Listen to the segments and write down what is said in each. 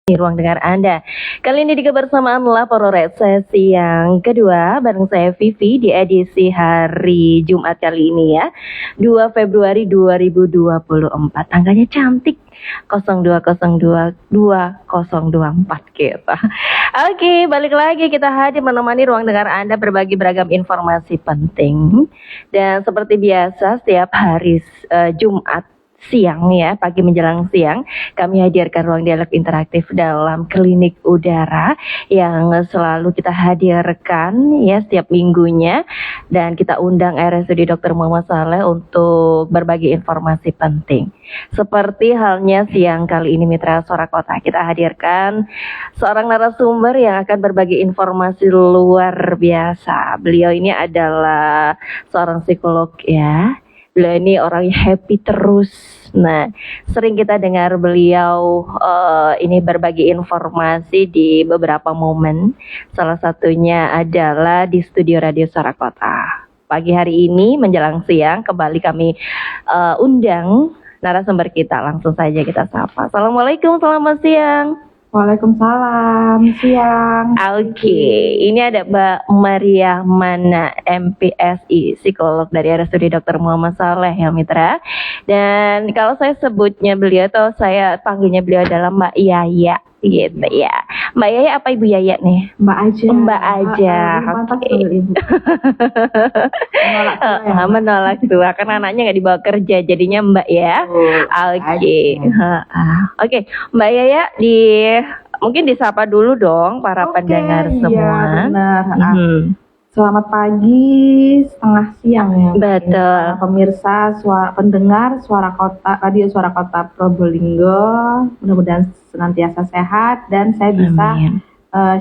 Di ruang dengar Anda. Kali ini di kebersamaan Laporet sesi yang kedua bareng saya Vivi di edisi hari Jumat kali ini ya. 2 Februari 2024. Angkanya cantik. 02022024 kita. Oke, balik lagi kita hadir menemani ruang dengar Anda berbagi beragam informasi penting. Dan seperti biasa setiap hari Jumat siang ya, pagi menjelang siang, kami hadirkan ruang dialog interaktif dalam klinik udara yang selalu kita hadirkan ya setiap minggunya, dan kita undang RSUD Dr. Muhammad Saleh untuk berbagi informasi penting. Seperti halnya siang kali ini Mitra Suara Kota, kita hadirkan seorang narasumber yang akan berbagi informasi luar biasa. Beliau ini adalah seorang psikolog ya. Beliau ini orangnya happy terus. Nah, sering kita dengar beliau ini berbagi informasi di beberapa momen. Salah satunya adalah di studio Radio Suara Kota. Pagi hari ini menjelang siang kembali kami undang narasumber kita. Langsung saja kita sapa. Assalamualaikum, selamat siang. Waalaikumsalam, siang. Oke, ini ada Mbak Maria Mana, MPSI, psikolog dari RSUD Dr. Muhammad Saleh ya Mitra. Dan kalau saya sebutnya beliau atau saya panggilnya beliau adalah Mbak Yaya gitu ya. Mbak Yaya apa Ibu Yaya nih? Mbak aja. Mbak aja. Oke. Menolak tua karena anaknya nggak dibawa kerja, jadinya Mbak ya. Oke. Oke, Mbak Yaya mungkin disapa dulu dong para pendengar semua. Iya, benar. Selamat pagi, setengah siang ya. Betul. Pemirsa, pendengar Suara Kota, Radio Suara Kota Probolinggo, mudah-mudahan senantiasa sehat dan saya bisa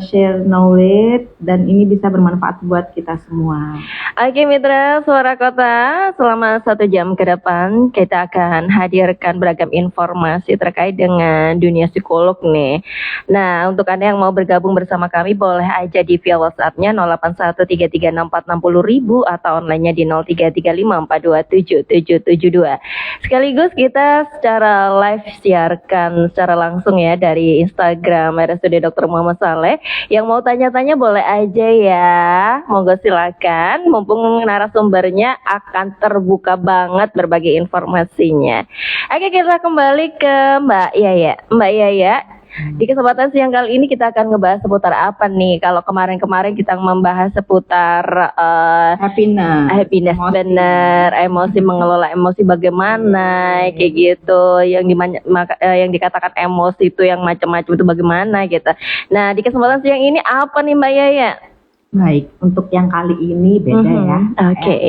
share knowledge dan ini bisa bermanfaat buat kita semua. Oke Mitra Suara Kota, selama 1 jam ke depan kita akan hadirkan beragam informasi terkait dengan dunia psikolog nih. Nah, untuk Anda yang mau bergabung bersama kami boleh aja di via WhatsApp-nya 08133460.000 atau online-nya di 0335427772. Sekaligus kita secara live siarkan secara langsung ya dari Instagram RSUD Dr. Muhammad Saleh. Yang mau tanya-tanya boleh aja ya, monggo silakan. Mumpung narasumbernya akan terbuka banget berbagi informasinya. Oke, kita kembali ke Mbak Yaya. Mbak Yaya, di kesempatan siang kali ini kita akan ngebahas seputar apa nih? Kalau kemarin-kemarin kita membahas seputar happiness, bener, emosi, mengelola emosi bagaimana, kayak gitu. Yang dikatakan emosi itu yang macam-macam itu bagaimana gitu. Nah, di kesempatan siang ini apa nih Mbak Yaya? Baik, untuk yang kali ini beda ya. Oke.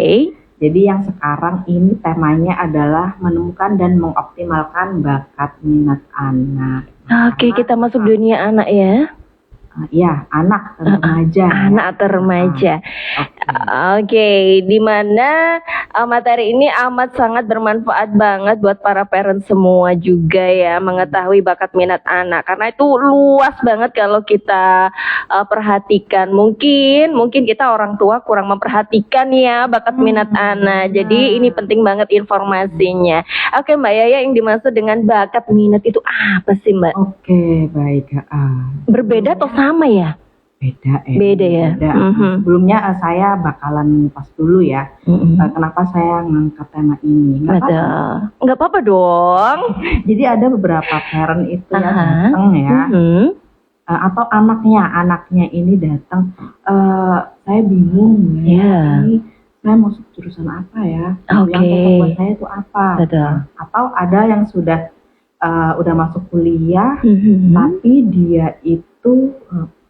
Jadi yang sekarang ini temanya adalah menemukan dan mengoptimalkan bakat minat anak. Oke, kita masuk dunia anak ya. Iya, anak atau remaja. Anak atau remaja. Oke, di mana materi ini amat sangat bermanfaat banget buat para parent semua juga ya, mengetahui bakat minat anak karena itu luas banget kalau kita perhatikan. Mungkin kita orang tua kurang memperhatikan ya bakat minat anak. Jadi ini penting banget informasinya. Oke, Mbak Yaya, yang dimaksud dengan bakat minat itu apa sih, Mbak? Oke, baik. Berbeda atau sama ya? Beda ya. Sebelumnya saya bakalan pas dulu ya. Kenapa saya ngangkat tema ini? Nggak apa-apa dong. Jadi ada beberapa parent itu yang datang ya. Atau anaknya ini datang. Saya bingung ya. Ini saya masuk jurusan apa ya? Yang cocok buat saya itu apa? Atau ada yang sudah masuk kuliah, tapi dia itu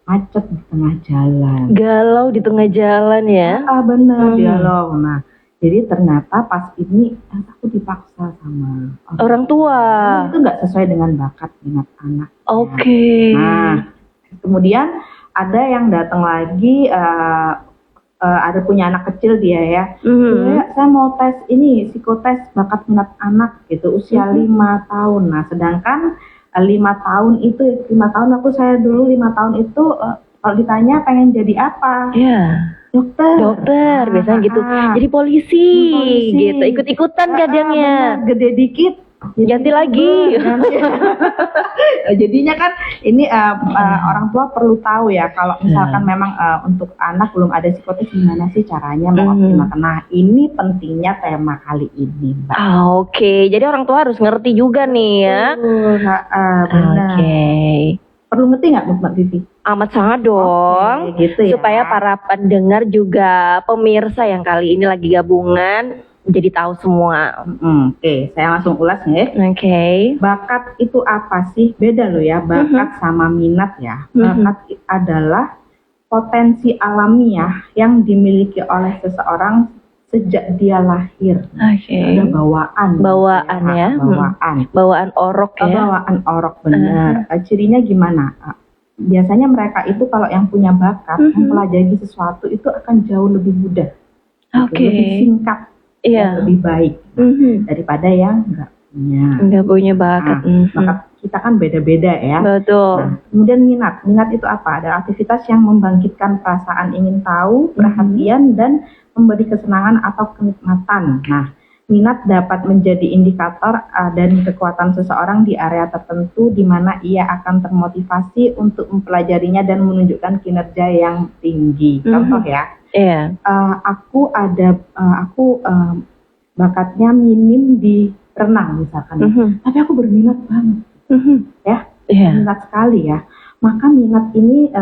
macet di tengah jalan. Galau di tengah jalan ya? Bener, galau. Nah, jadi ternyata pas ini aku dipaksa sama orang tua. Itu nggak sesuai dengan bakat minat anak. Oke. Nah, kemudian ada yang datang lagi, ada punya anak kecil dia ya. Saya mau tes ini, psikotes bakat minat anak gitu, usia 5 tahun. Nah, sedangkan 5 tahun itu, 5 tahun saya dulu 5 tahun itu kalau ditanya pengen jadi apa? Dokter, biasanya gitu. Jadi polisi gitu, ikut-ikutan kadang ya. Gede dikit ganti lagi. Jadinya kan ini orang tua perlu tahu ya kalau misalkan memang untuk anak belum ada psikotes gimana sih caranya mengoptimalkan. Nah ini pentingnya tema kali ini, Mbak. Oke. Jadi orang tua harus ngerti juga nih ya. Benar. Perlu ngerti nggak Mbak Vivi? Amat sangat dong. Gitu ya. Supaya para pendengar juga pemirsa yang kali ini lagi gabungan jadi tahu semua. Oke, saya langsung ulas ya. Oke. Bakat itu apa sih? Beda loh ya, bakat sama minat ya. Bakat adalah potensi alamiah yang dimiliki oleh seseorang sejak dia lahir. Ada bawaan ya. Bawaan orok ya. Bawaan orok, benar. Cirinya gimana? Biasanya mereka itu kalau yang punya bakat mempelajari sesuatu itu akan jauh lebih mudah. Lebih singkat. Lebih baik daripada yang nggak punya bakat. Bakat kita kan beda-beda ya. Betul. Nah, kemudian minat itu apa? Ada aktivitas yang membangkitkan perasaan ingin tahu, perhatian dan memberi kesenangan atau kenikmatan. Nah, minat dapat menjadi indikator dari kekuatan seseorang di area tertentu di mana ia akan termotivasi untuk mempelajarinya dan menunjukkan kinerja yang tinggi. Contoh ya. Aku bakatnya minim di renang misalkan, tapi aku berminat banget, minat sekali ya. Maka minat ini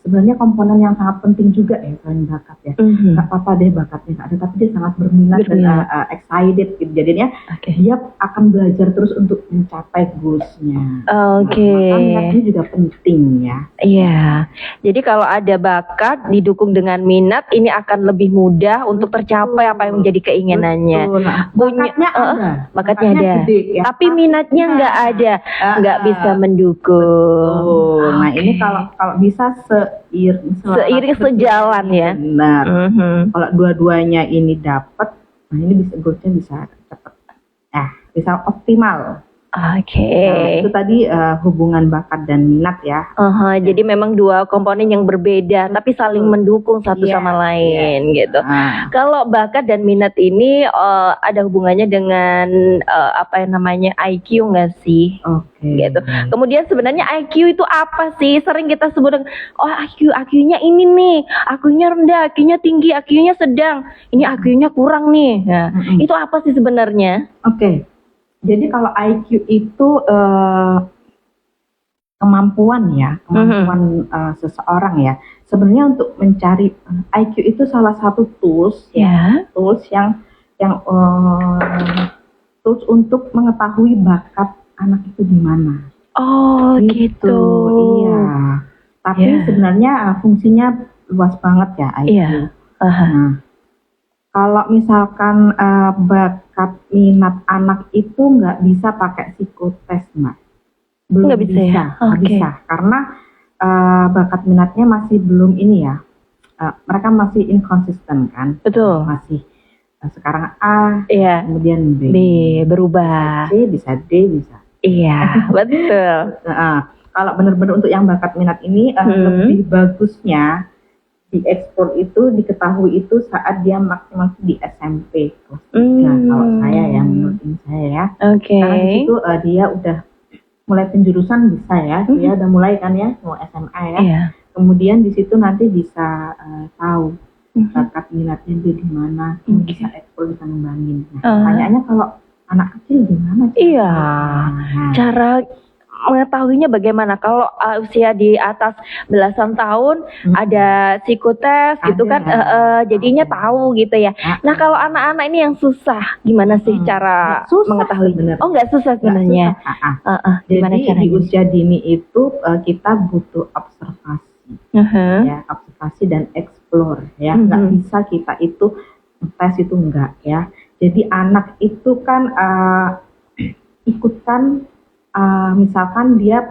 sebenarnya komponen yang sangat penting juga ya selain bakat ya. Gak apa-apa deh bakatnya gak ada, tapi dia sangat berminat dan excited gitu. Jadinya dia akan belajar terus untuk mencapai goalsnya. Maka minatnya juga penting ya. Iya. Jadi kalau ada bakat didukung dengan minat, ini akan lebih mudah untuk tercapai apa yang menjadi keinginannya. Bakatnya ada. Gede, ya. Tapi minatnya nggak ada, nggak bisa mendukung. Nah ini kalau bisa seiring sejalan ya. Benar. Kalau dua-duanya ini dapat, nah ini goalsnya bisa cepat, bisa optimal. Nah, itu tadi hubungan bakat dan minat ya. Jadi memang dua komponen yang berbeda, tapi saling mendukung satu sama lain gitu. Kalau bakat dan minat ini ada hubungannya dengan IQ nggak sih? Gitu. Kemudian sebenarnya IQ itu apa sih? Sering kita sebut IQ-nya ini nih, IQ-nya rendah, IQ-nya tinggi, IQ-nya sedang, ini IQ-nya kurang nih. Nah, itu apa sih sebenarnya? Jadi kalau IQ itu kemampuan seseorang ya. Sebenarnya untuk mencari IQ itu salah satu tools tools untuk mengetahui bakat anak itu di mana. Gitu. Iya. Tapi sebenarnya fungsinya luas banget ya IQ. Nah, kalau misalkan bakat minat anak itu nggak bisa pakai psikotes, Mbak. Belum bisa. Nggak bisa. Karena bakat minatnya masih belum ini ya. Mereka masih inconsistent kan. Betul. Masih sekarang A, kemudian B. Berubah. C bisa D, bisa. Iya, betul. Kalau benar-benar untuk yang bakat minat ini lebih bagusnya diekspor itu, diketahui itu saat dia maksimal di SMP kelas 3 kalau saya ya, menurut saya ya. Karena di situ dia udah mulai penjurusan bisa ya, dia udah mulai kan ya, mau SMA ya. Kemudian di situ nanti bisa tahu bakat minatnya dia di mana, bisa ekspor, bisa ngembangin. Pertanyaannya kalau anak kecil gimana? Cara mengetahuinya bagaimana? Kalau usia di atas belasan tahun ada psikotes gitu kan, jadinya tahu gitu ya. Nah kalau anak-anak ini yang susah, gimana sih cara mengetahui? Nggak susah sebenarnya. Jadi di usia dini itu kita butuh observasi, observasi dan explore ya. Nggak bisa kita itu tes itu enggak ya. Jadi anak itu kan ikutkan. Misalkan dia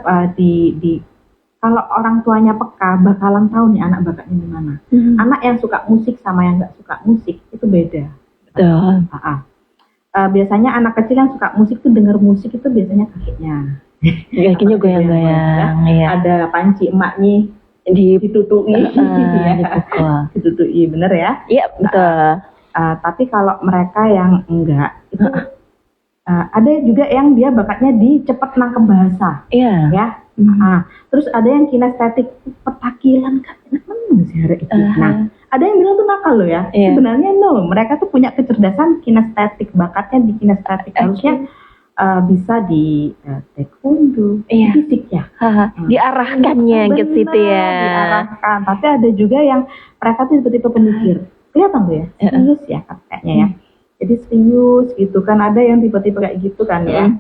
kalau orang tuanya peka bakalan tahu nih anak bakatnya di mana. Anak yang suka musik sama yang nggak suka musik itu beda. Betul. Biasanya anak kecil yang suka musik tuh denger musik itu biasanya kakinya goyang-goyang. Ada panci emaknya ditutui, ditutui, bener ya? Iya betul. Tapi kalau mereka yang enggak itu Ada juga yang dia bakatnya di cepet nangkep bahasa, Iya. ya. Terus ada yang kinestetik, petakilan kan enak banget sih hari itu. Nah, ada yang bilang tuh nakal loh ya. Sebenarnya no, mereka tuh punya kecerdasan kinestetik, bakatnya di kinestetik. Harusnya bisa di taekwondo, fisik ya. Diarahkannya ke situ ya. Diarahkan. Tapi ada juga yang mereka tuh tipe-tipe pemikir. Kelihatan tuh ya, serius ya kayaknya ya. Jadi serius gitu kan, ada yang tipe-tipe kayak gitu kan ya.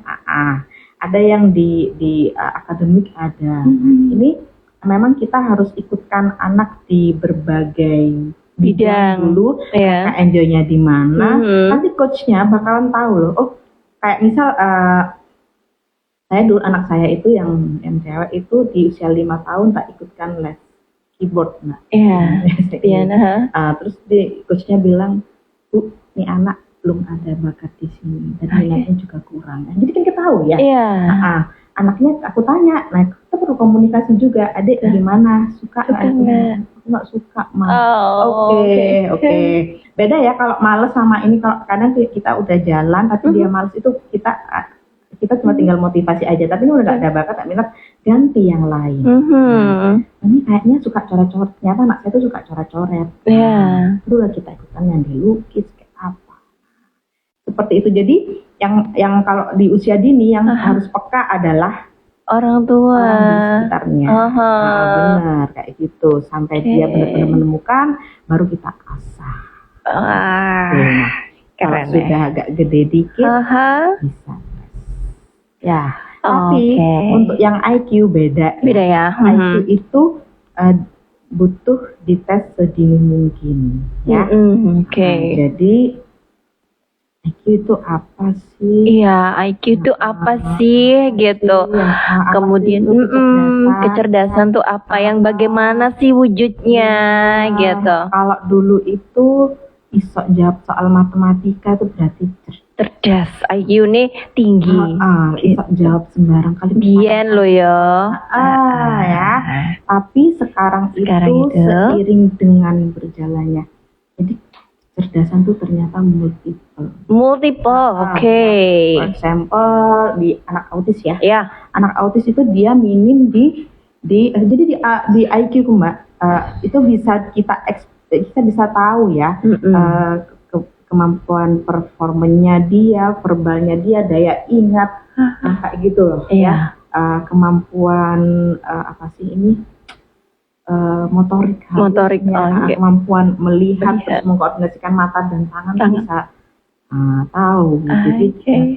Ada yang di akademik ada. Ini memang kita harus ikutkan anak di berbagai bidang dulu. Mereka enjoy-nya di mana. Nanti coachnya bakalan tahu loh. Oh, kayak misal saya dulu anak saya itu yang cewek itu di usia 5 tahun tak ikutkan les keyboard. Nah, terus coachnya bilang, Bu, ini anak belum ada bakat di sini dan minatnya juga kurang. Jadi kan kita tahu ya. Anaknya aku tanya, nah kita perlu komunikasi juga. Adik gimana? Suka nggak? Aku nggak suka, Ma. Oke. Beda ya kalau males sama ini. Kalau kadang kita udah jalan tapi dia males, itu kita cuma tinggal motivasi aja. Tapi ini udah nggak ada bakat, tak minat, ganti yang lain. Ini kayaknya suka coret-coret. Ternyata anak saya tuh suka coret-coret. Dulu kita ikutan yang dilukis. Seperti itu. Jadi yang kalau di usia dini yang harus peka adalah orang tua, orang di sekitarnya. Benar kayak gitu, sampai dia benar-benar menemukan, baru kita asah. Kalau sudah agak gede dikit bisa. Ya, tapi untuk yang IQ beda ya. IQ itu butuh dites sedini mungkin ya. Jadi IQ itu apa sih? Iya, IQ itu apa sih gitu. Kemudian kecerdasan tuh apa, yang bagaimana sih wujudnya gitu. Kalau dulu itu isok jawab soal matematika itu berarti cerdas. IQ nih tinggi. Isok jawab sembarang kali. Bian lo ya. Ya. Tapi sekarang itu seiring dengan berjalannya. Jadi kecerdasan tuh ternyata multiple. For example di anak autis ya. Anak autis itu dia minim jadi di IQ Mbak, itu bisa kita bisa tahu ya. Kemampuan performanya dia, verbalnya dia, daya ingat, kayak gitu loh ya. Kemampuan apa sih ini? Motorik, kemampuan melihat terus mengkoordinasikan mata dan tangan. Bisa tahu. Jadi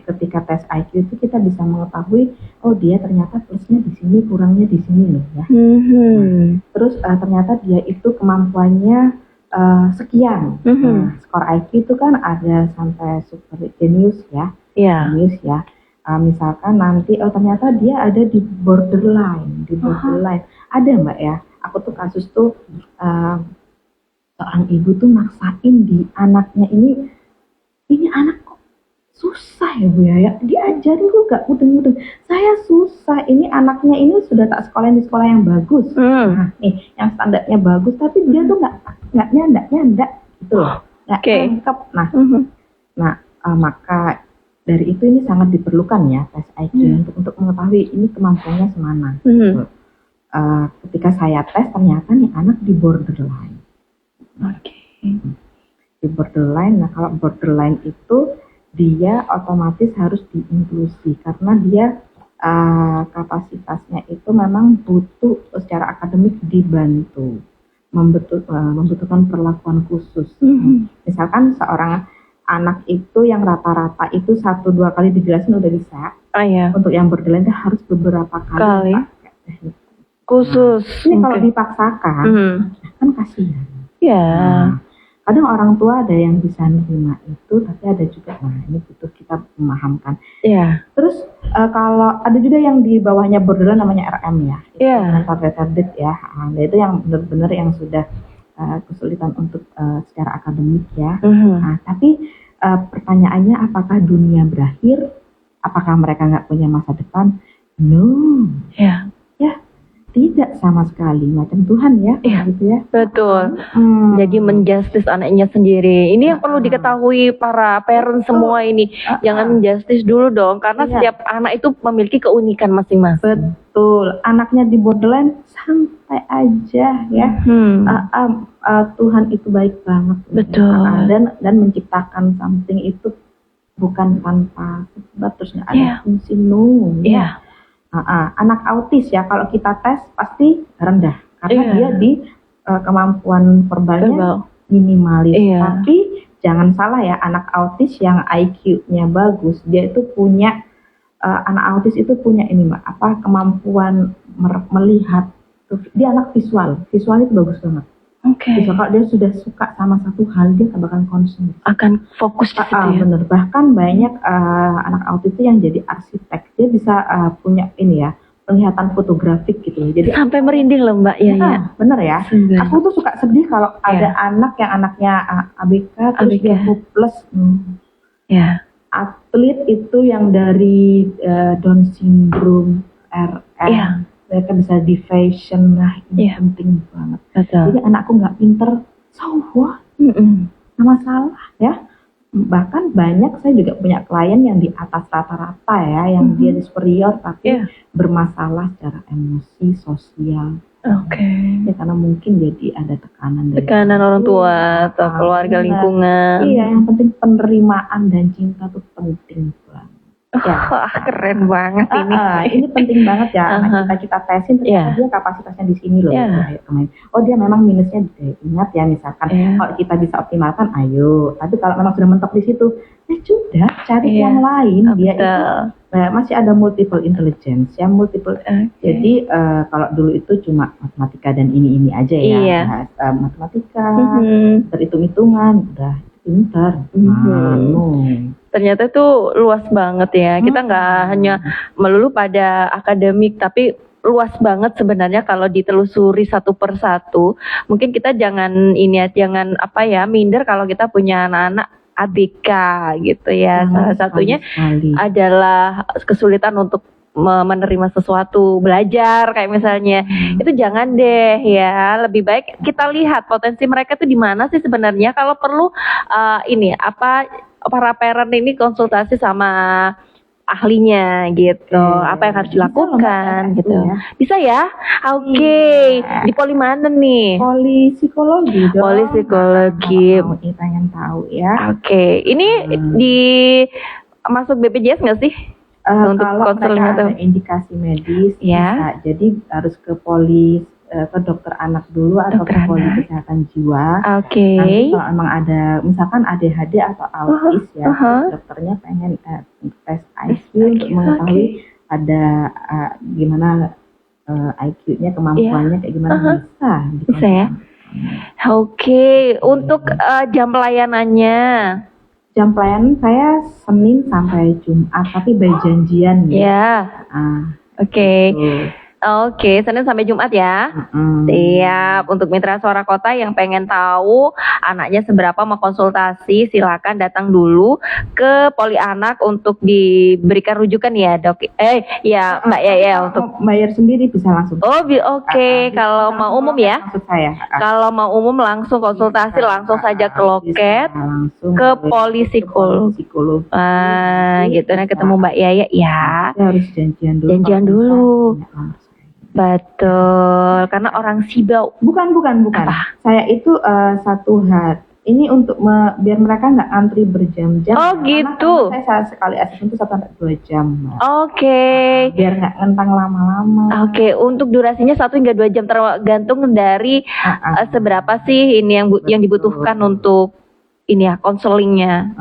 ketika tes IQ itu kita bisa mengetahui, oh dia ternyata plusnya di sini, kurangnya di sini loh ya. Terus ternyata dia itu kemampuannya sekian. Skor IQ itu kan ada sampai super genius ya. Genius ya. Misalkan nanti ternyata dia ada di borderline. Ada Mbak ya. Aku tuh kasus tuh seorang ibu tuh maksain di anaknya ini anak kok susah ya Bu ya, diajarin kok gak mudeng-mudeng. Saya susah, ini anaknya ini sudah tak sekolahin di sekolah yang bagus. Nah nih yang standarnya bagus, tapi dia tuh nggak nyandak gitu loh, nggak lengkap. Nah maka dari itu ini sangat diperlukan ya tes IQ untuk mengetahui ini kemampuannya semana. Ketika saya tes ternyata nih anak di borderline. Di borderline. Nah kalau borderline itu dia otomatis harus diinklusi karena dia kapasitasnya itu memang butuh secara akademik dibantu, membutuhkan perlakuan khusus. Misalkan seorang anak itu yang rata-rata itu 1-2 kali dijelasin udah bisa. Untuk yang borderline harus beberapa kali. Khusus. Ini kalau dipaksakan kan kasihan. Kadang orang tua ada yang bisa nerima itu, tapi ada juga ini butuh kita memahamkan. Terus kalau ada juga yang di bawahnya borderline namanya RM ya. Mental retarded ya. Nah, itu yang benar-benar yang sudah kesulitan untuk secara akademik ya. Nah, tapi pertanyaannya apakah dunia berakhir? Apakah mereka nggak punya masa depan? No. Tidak sama sekali, macam Tuhan ya, gitu ya. Betul. Jadi menjustice anaknya sendiri. Ini yang perlu diketahui para parent semua ini. Jangan menjustice dulu dong, karena setiap anak itu memiliki keunikan masing-masing. Betul. Anaknya di borderline santai aja ya. Tuhan itu baik banget. Betul. Dan menciptakan something itu bukan tanpa sebab, terus nggak ada fungsi nunggu. Anak autis ya, kalau kita tes pasti rendah karena dia di kemampuan verbalnya minimalis. Tapi jangan salah ya, anak autis yang IQ-nya bagus, dia itu punya anak autis itu punya ini Mbak, kemampuan melihat. Dia anak visual itu bagus banget. Bisa kalau dia sudah suka sama satu hal, dia akan concern, akan fokus di situ ya. Bener. Bahkan banyak anak autis yang jadi arsitek, dia bisa punya ini ya, penglihatan fotografik gitu. Jadi sampai merinding loh Mbak ya. Bener ya. Aku tuh suka sedih kalau ada anak yang anaknya ABK terus dia hopeless. Atlet itu yang dari Down syndrome, RM. Mereka bisa di fashion, ini penting banget. Jadi anakku nggak pinter, so what? Nggak masalah ya. Bahkan banyak, saya juga punya klien yang di atas rata-rata ya, yang dia di superior tapi bermasalah secara emosi, sosial. Ya, karena mungkin jadi ada tekanan orang tua atau keluarga, lingkungan. Iya, yang penting penerimaan dan cinta itu penting banget. Keren banget ini. Ini penting banget ya. Kita tesin ternyata dia kapasitasnya di sini loh. Oh, dia memang minusnya, ingat ya, misalkan kalau kita bisa optimalkan, ayo. Tapi kalau memang sudah mentok di situ, ya sudah, cari yang lain. Dia itu masih ada multiple intelligence ya, Jadi kalau dulu itu cuma matematika dan ini aja ya. Matematika, berhitung-hitungan, udah pintar. Ternyata itu luas banget ya. Kita nggak hanya melulu pada akademik, tapi luas banget sebenarnya kalau ditelusuri satu persatu. Mungkin kita jangan minder kalau kita punya anak-anak ABK gitu ya. Salah satunya adalah kesulitan untuk menerima sesuatu, belajar kayak misalnya. Itu jangan deh ya. Lebih baik kita lihat potensi mereka tuh di mana sih sebenarnya. Kalau perlu para parent ini konsultasi sama ahlinya gitu, apa yang harus dilakukan gitu. Bisa ya? Di poli mana nih? Poli psikologi dong. Poli psikologi. Pengen tahu ya. Ini di masuk BPJS nggak sih? Untuk kalau mereka ada indikasi medis, bisa. Jadi harus ke poli, ke dokter anak dulu atau ke poli kesehatan jiwa. Nanti kalau memang ada, misalkan ADHD atau autis ya, dokternya pengen tes IQ untuk mengetahui ada gimana IQ-nya, kemampuannya kayak gimana, bisa ya. Untuk jam pelayanannya. Jam pelayanan saya Senin sampai Jumat, tapi by janjian ya. Senin sampai Jumat ya. Siap. Untuk mitra suara kota yang pengen tahu anaknya seberapa mau konsultasi, silakan datang dulu ke poli anak untuk diberikan rujukan ya Dok. Mbak ya untuk bayar sendiri bisa langsung. Kalau mau umum ya. Maksud saya. Kalau mau umum langsung konsultasi langsung saja ke loket, ke poli psikolog. Gitu nah, ketemu Mbak Yaya ya. Harus janjian dulu. Janjian dulu. Betul, karena orang Sibau. Bukan. Apa? Saya itu satu hari. Ini untuk biar mereka nggak antri berjam-jam. Gitu. Saya sekali asesmen itu 1-2 jam. Biar nggak ngentang lama-lama. Untuk durasinya 1 hingga 2 jam tergantung dari seberapa sih ini yang dibutuhkan untuk ini ya konselingnya.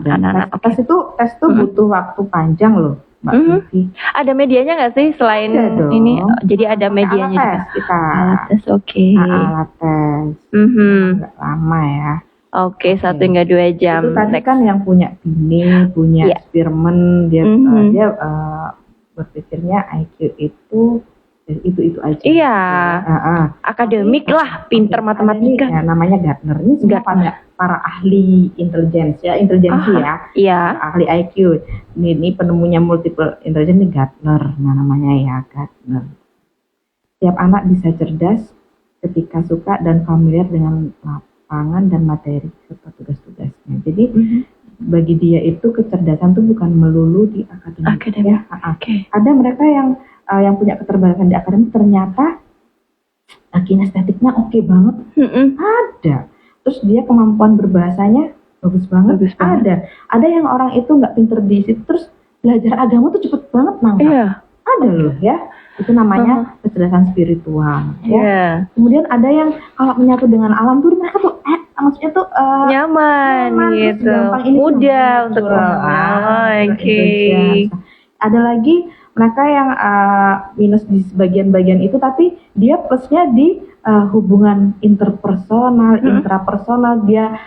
Dan tes itu butuh waktu panjang loh. Mbak Vivi. Ada medianya nggak sih selain ini? Jadi ada medianya juga. Alat tes, alat tes. Nggak lama ya. 1 hingga 2 jam. Itu tadi kan yang punya bini, punya Spearman, dia berpikirnya IQ itu aja. Iya. Akademik lah, pinter matematika. Ya, namanya Gartner. Ini semua para ahli intelijensi ya. Iya. Ahli IQ. Ini penemunya multiple intelligence ini Gartner. Namanya ya Gartner. Setiap anak bisa cerdas ketika suka dan familiar dengan lapangan dan materi serta tugas-tugasnya. Jadi bagi dia itu kecerdasan itu bukan melulu di akademik. Ya. Ada mereka yang punya keterbatasan di akademik ternyata kinestetiknya oke banget. Ada. Terus dia kemampuan berbahasanya bagus banget. Ada yang orang itu nggak pinter di situ terus belajar agama tuh cepet banget nangkap. Ada loh ya. Itu namanya kecerdasan spiritual. Ya. Kemudian ada yang kalau menyatu dengan alam tuh mereka tuh maksudnya tuh nyaman gitu, mudah untuk Ada lagi mereka yang minus di sebagian-bagian itu, tapi dia plusnya di hubungan interpersonal, intrapersonal, dia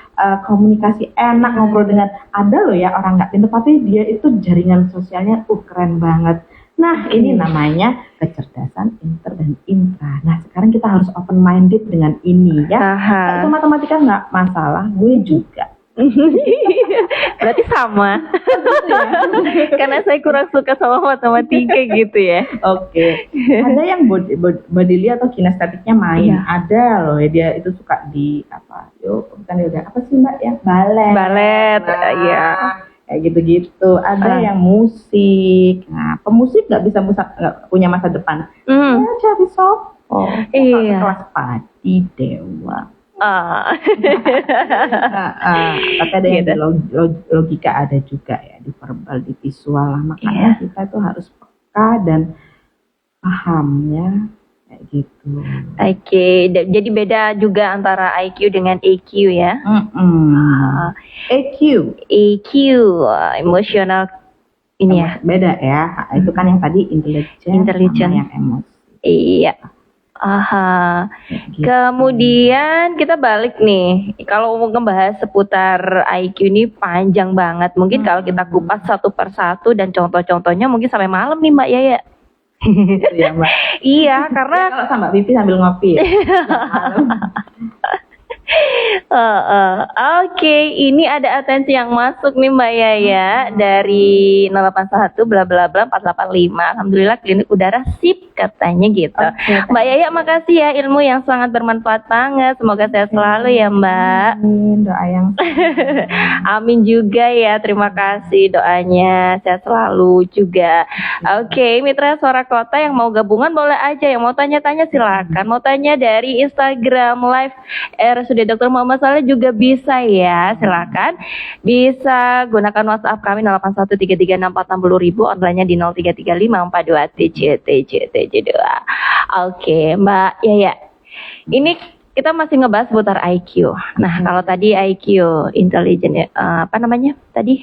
komunikasi enak, ngobrol dengan, ada loh ya orang nggak pintar tapi dia itu jaringan sosialnya keren banget. Nah, ini namanya kecerdasan inter dan intra. Nah, sekarang kita harus open minded dengan ini ya. Kalau matematika nggak masalah, gue juga. Berarti sama. Karena saya kurang suka sama matematika gitu ya. Oke. Ada yang bodily atau kinestetiknya main. Ada loh ya, dia itu suka di apa? Bukan yoga. Apa sih Mbak ya? Balet. Iya. Kayak gitu-gitu. Ada yang musik. Nah, pemusik nggak punya masa depan. Ya jadi kelas Padi Dewa. Tapi ada yang logika ada juga ya, di verbal, di visual lah. Makanya kita tuh harus peka dan paham ya. Kayak gitu. Jadi beda juga antara IQ dengan EQ ya. EQ, emosional ini ya. Beda ya. Itu kan yang tadi intelligent. Yang emosi. Iya. Gitu. Kemudian kita balik nih. Kalau mau ngebahas seputar IQ ini panjang banget. Mungkin kalau kita kupas satu persatu dan contoh-contohnya mungkin sampai malam nih Mbak Yaya. Iya Mbak. Iya, karena kalau sama Mbak Pipi sambil ngopi ya. Oke, ini ada atensi yang masuk nih Mbak Yaya dari 081 bla bla bla 485. Alhamdulillah klinik udara sip katanya gitu. Mbak Yaya makasih ya, ilmu yang sangat bermanfaat banget. Semoga sehat selalu ya Mbak. Amin, doa yang amin juga ya, terima kasih doanya, sehat selalu juga. Oke, mitra Suara Kota yang mau gabungan boleh aja, yang mau tanya-tanya silakan. Mau tanya dari Instagram live RSUD Dr. Muhammad Saleh juga bisa ya, silakan. Bisa gunakan WhatsApp kami 081336460000, online-nya di 033542TJ2. Oke, Mbak Yaya. Ini kita masih ngebahas seputar IQ. Nah, kalau tadi IQ, intelligent, apa namanya tadi?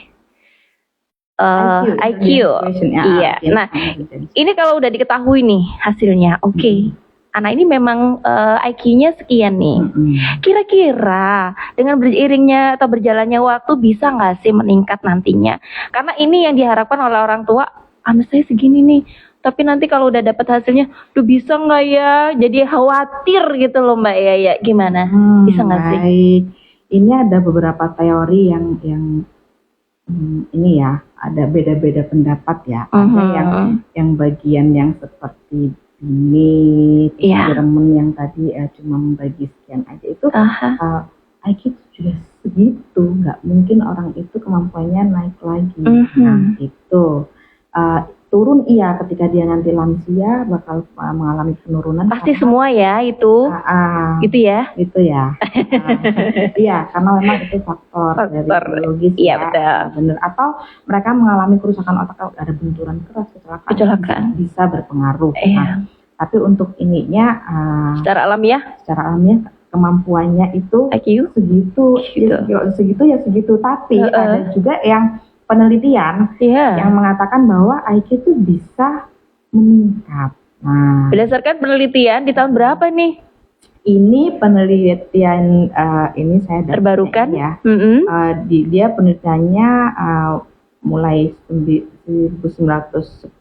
IQ. Iya. Nah, ini kalau udah diketahui nih hasilnya, oke. Anak ini memang IQ-nya sekian nih. Kira-kira dengan beriringnya atau berjalannya waktu bisa nggak sih meningkat nantinya? Karena ini yang diharapkan oleh orang tua. Anak saya segini nih, tapi nanti kalau udah dapat hasilnya, tuh bisa nggak ya? Jadi khawatir gitu loh Mbak Yaya. Gimana? Bisa nggak sih? Baik. Ini ada beberapa teori yang ini ya, ada beda-beda pendapat ya. Ada yang bagian yang seperti ini, Jerman yang tadi cuma membagi sekian aja itu IQ sudah segitu, nggak mungkin orang itu kemampuannya naik lagi. Nah itu turun ketika dia nanti lansia bakal mengalami penurunan. Pasti semua ya itu, gitu ya. Itu ya. Iya, karena memang itu faktor dari biologis. Iya betul. Bener. Atau mereka mengalami kerusakan otak, ada benturan keras, kecelakaan. Bisa berpengaruh. Nah, tapi untuk ininya secara alamiah kemampuannya itu IQ segitu. Tapi ada juga yang penelitian yang mengatakan bahwa IQ itu bisa meningkat. Nah, berdasarkan penelitian di tahun berapa nih? Ini penelitian ini saya terbarukan ya. Dia penelitiannya mulai 1910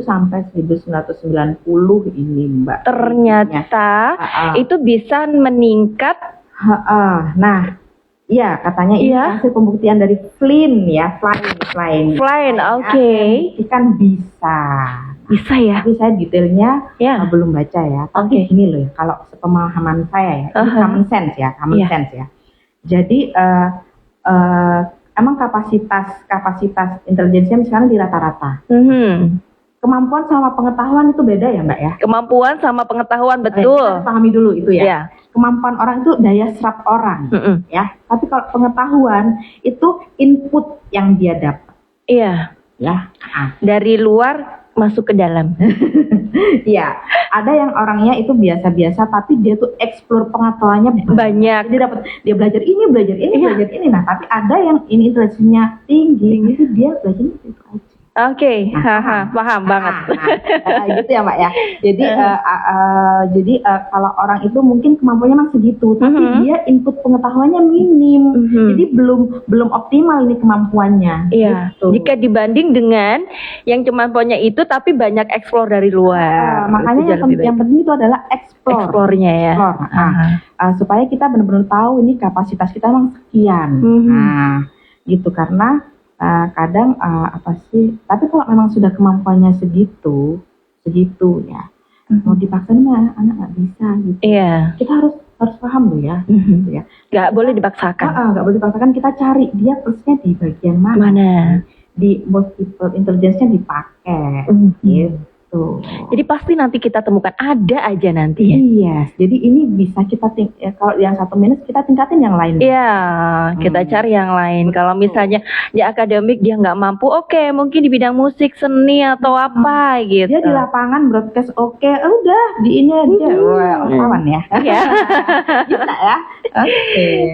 sampai 1990 ini Mbak. Ternyata itu bisa meningkat. Nah, iya, katanya ini hasil pembuktian dari Flynn ya, Flynn. Oke. Kan bisa. Bisa ya. Tapi saya detailnya belum baca ya. Tapi gini loh ya, kalau sepemahaman saya ya, ini common sense ya, sense ya. Jadi emang kapasitas intelijensia sekarang di rata-rata. Kemampuan sama pengetahuan itu beda ya Mbak ya? Kemampuan sama pengetahuan, betul. Kita pahami dulu itu ya. Kemampuan orang itu daya serap orang, ya. Tapi kalau pengetahuan itu input yang dia dapat. Iya. Ya. Dari luar masuk ke dalam. Iya. Ada yang orangnya itu biasa-biasa, tapi dia tuh explore pengetahuannya banyak. Dia belajar ini, belajar ini. Nah, tapi ada yang ini intelijensinya tinggi, itu dia belajar itu aja. Oke, paham banget. Gitu ya Mbak ya. Jadi kalau orang itu mungkin kemampuannya memang segitu, tapi dia input pengetahuannya minim. Jadi belum optimal ini kemampuannya. Iya. Gitu. Jika dibanding dengan yang kemampuannya itu tapi banyak explore dari luar. Makanya yang penting itu adalah explore-nya ya. Supaya kita benar-benar tahu ini kapasitas kita memang sekian. Nah, gitu karena kadang tapi kalau memang sudah kemampuannya segitu ya, mau dipaksa mah anak nggak bisa gitu. Iya. Kita harus paham loh ya, gitu ya. Nggak boleh dipaksakan. Nggak boleh dipaksakan, kita cari dia plusnya di bagian mana. Di multiple intelligence-nya dipakai, gitu. Jadi pasti nanti kita temukan ada aja nanti ya. Iya, jadi ini bisa kita kalau yang 1 minus kita tingkatin yang lain. Iya, kita cari yang lain. Kalau misalnya di akademik dia nggak mampu, mungkin di bidang musik, seni atau apa gitu. Dia di lapangan broadcast udah di ini aja. Kawan ya. Iya. Bisa ya.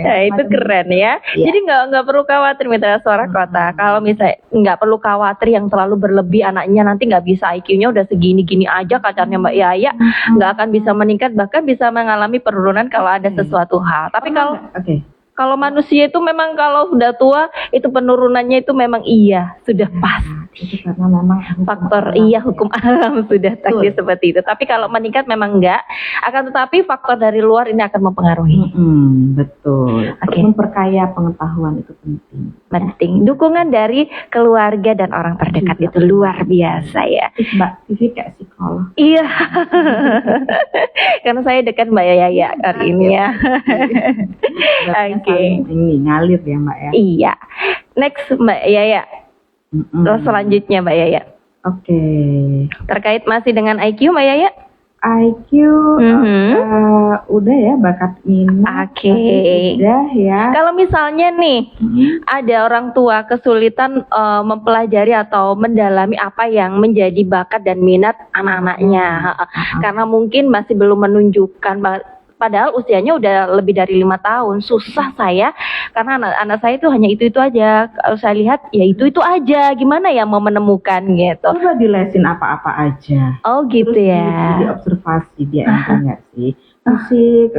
Nah, itu keren ya. Jadi nggak perlu khawatir Mitra Suara Kota. Kalau misalnya nggak perlu khawatir yang terlalu berlebih anaknya nanti nggak bisa IQ-nya udah segini-gini aja kacarnya Mbak Yaya, nggak akan bisa meningkat, bahkan bisa mengalami penurunan kalau ada sesuatu hal. Tapi kalau manusia itu memang kalau sudah tua itu penurunannya itu memang sudah pas. Itu karena memang faktor hukum alam sudah takdir seperti itu. Tapi kalau meningkat memang enggak. Akan tetapi faktor dari luar ini akan mempengaruhi. Betul. Memperkaya pengetahuan itu penting. Dukungan dari keluarga dan orang terdekat itu luar biasa ya. Mbak Vivi kayak psikolog. Iya. Karena saya dekat Mbak Yaya hari ini ya. Ini ngalir ya Mbak ya. Iya. Next Mbak Yaya. Terus selanjutnya Mbak Yaya. Terkait masih dengan IQ Mbak Yaya? IQ udah ya, bakat minat. Udah ya. Kalau misalnya nih ada orang tua kesulitan mempelajari atau mendalami apa yang menjadi bakat dan minat anak-anaknya, karena mungkin masih belum menunjukkan padahal usianya udah lebih dari 5 tahun. Susah saya karena anak saya itu hanya itu aja. Kalau saya lihat ya itu aja. Gimana ya mau menemukan gitu. Coba dilesin apa-apa aja. Oh gitu. Terus ya. Diobservasi dia enggak sih. Musik.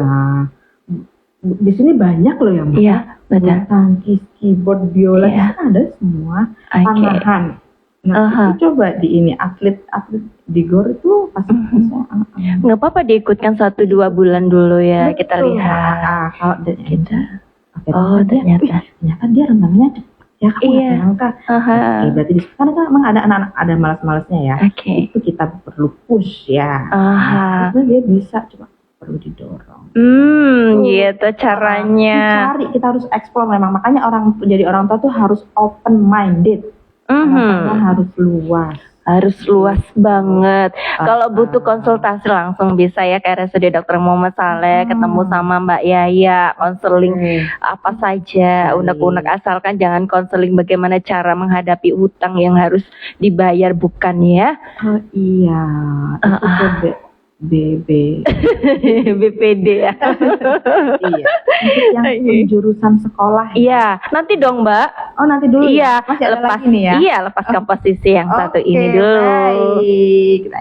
Di sini banyak loh ya Mbak. Iya, betul. Tangkis, keyboard, biola, ada semua. Panahan. Nah, itu coba di ini atlet di GOR itu pasti bisa. Nggak apa-apa diikutkan 1-2 bulan dulu ya. Betul. Kita lihat. Kalau kita ternyata dia renangnya ya kamu nyangka. Berarti di sekarang kan memang ada anak-anak ada malas-malasnya ya. Itu kita perlu push ya. Itu dia bisa, cuma perlu didorong. Gitu caranya. Kita harus explore memang. Makanya jadi orang tua tuh harus open minded. Harus luas banget. Kalau butuh konsultasi langsung bisa ya ke RSUD Dr. Muhammad Saleh, ketemu sama Mbak Yaya, konseling apa saja, unek-unek, asalkan jangan konseling bagaimana cara menghadapi utang yang harus dibayar, bukan ya? Iya. Itu BPD ya. Iya. Yang jurusan sekolah. Iya, nanti dong Mbak. Nanti dulu. Iya, masih ada lagi nih ya. Iya, lepas komposisi yang satu ini dulu. Baik.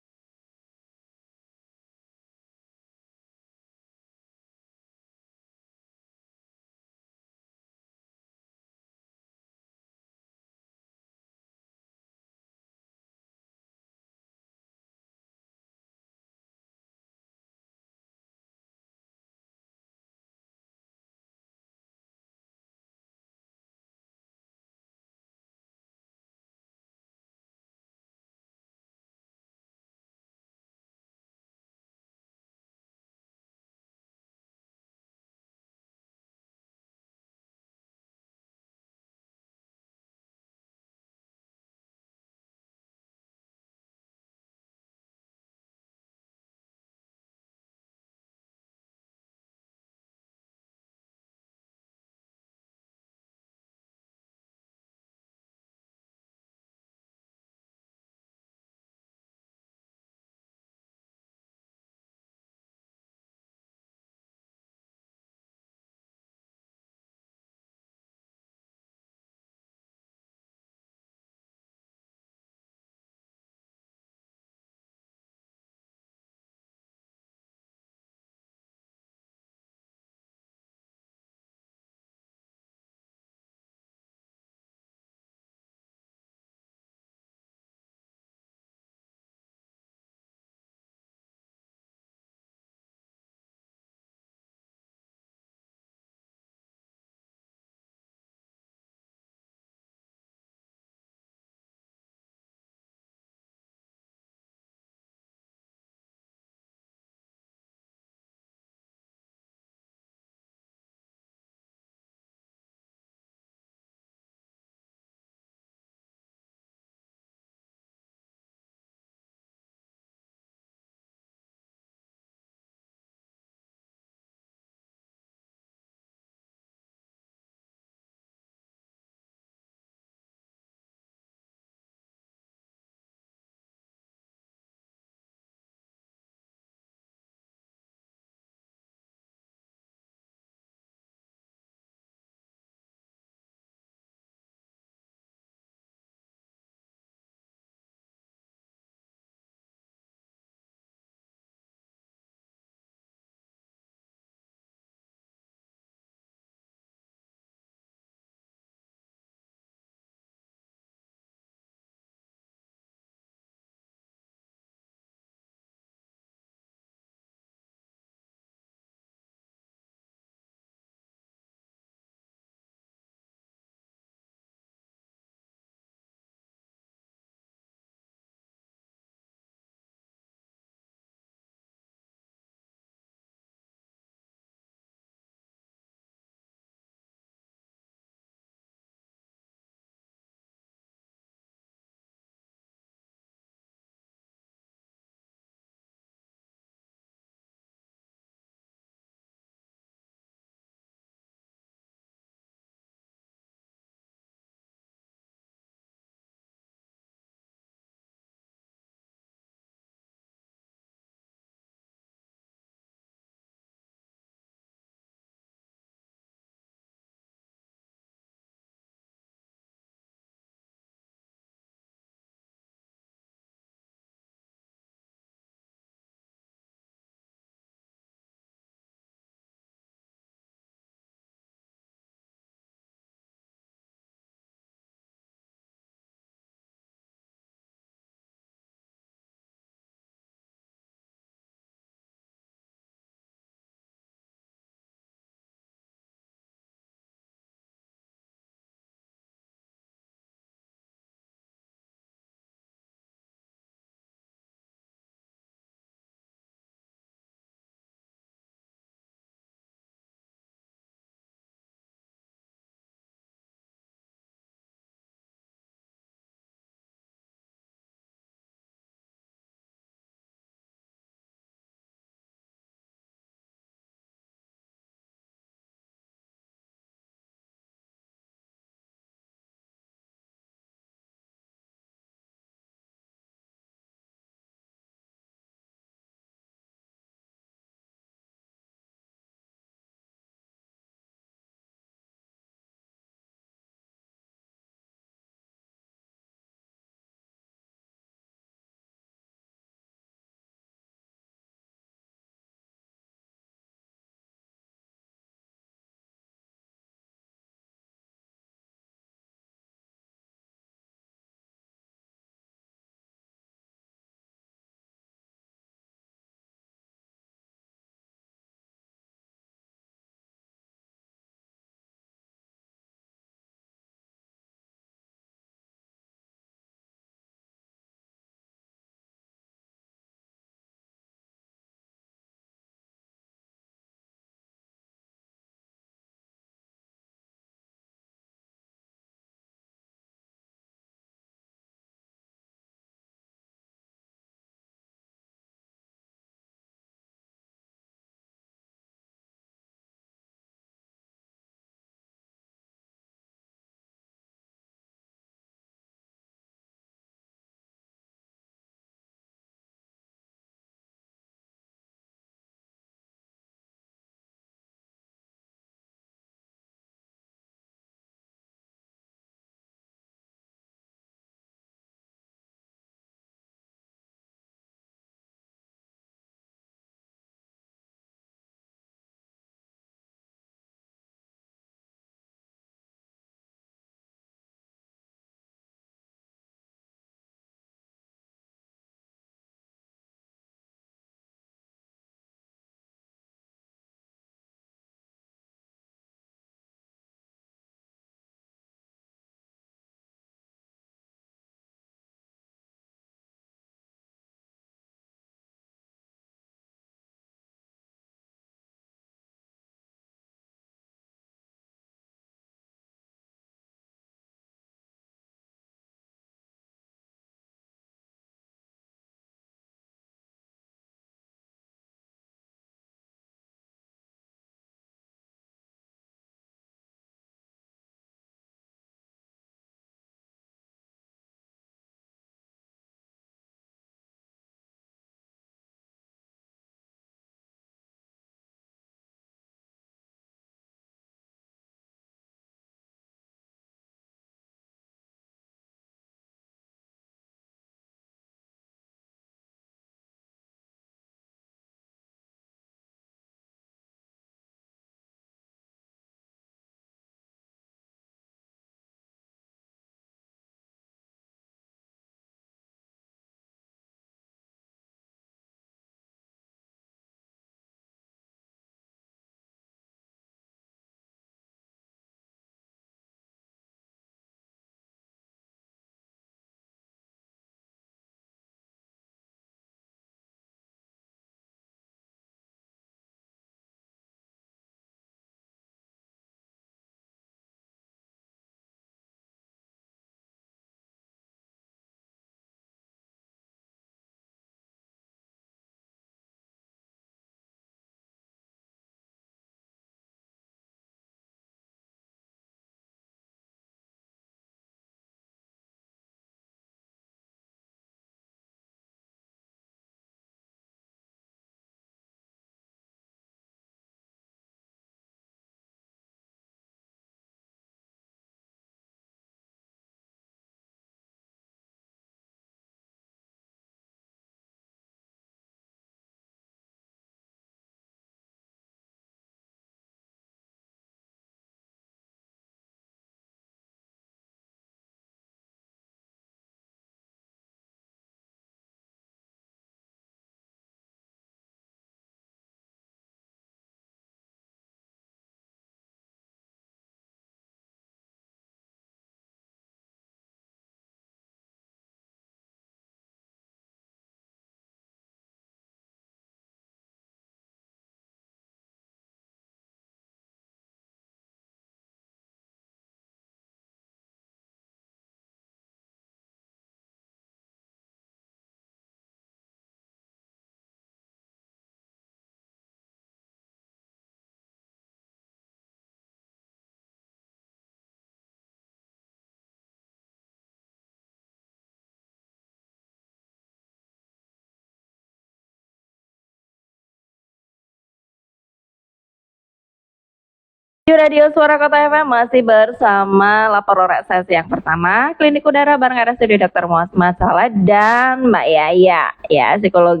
Di Radio Suara Kota FM masih bersama Laporan Sesi yang pertama Klinik Udara bareng RSUD Dr. Muhammad Saleh dan Mbak Yaya ya, psikolog